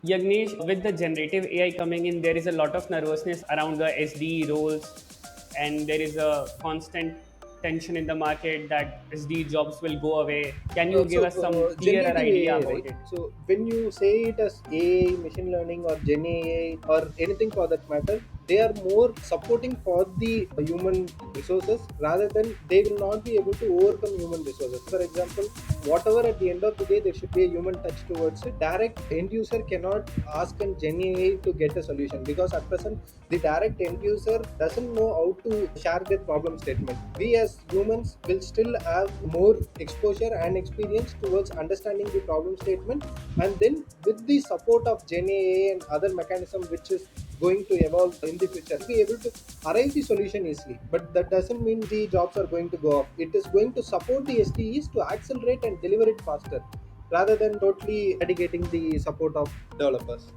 Yagnesh, with the generative AI coming in, there is a lot of nervousness around the SDE roles, and there is a constant tension in the market that SDE jobs will go away. Can you give us some clearer Generative idea AI, about right? it? So when you say it as AI, machine learning, or Gen AI, or anything for that matter, they are more supporting for the human resources rather than they will not be able to overcome human resources. For example, whatever at the end of the day, there should be a human touch towards it. Direct end user cannot ask an Gen AI to get a solution because at present the direct end user doesn't know how to share their problem statement. We as humans will still have more exposure and experience towards understanding the problem statement, and then with the support of Gen AI and other mechanism which is going to evolve in the future, be able to arrive the solution easily. But that doesn't mean the jobs are going to go off. It is going to support the SDEs to accelerate and deliver it faster rather than totally dedicating the support of developers.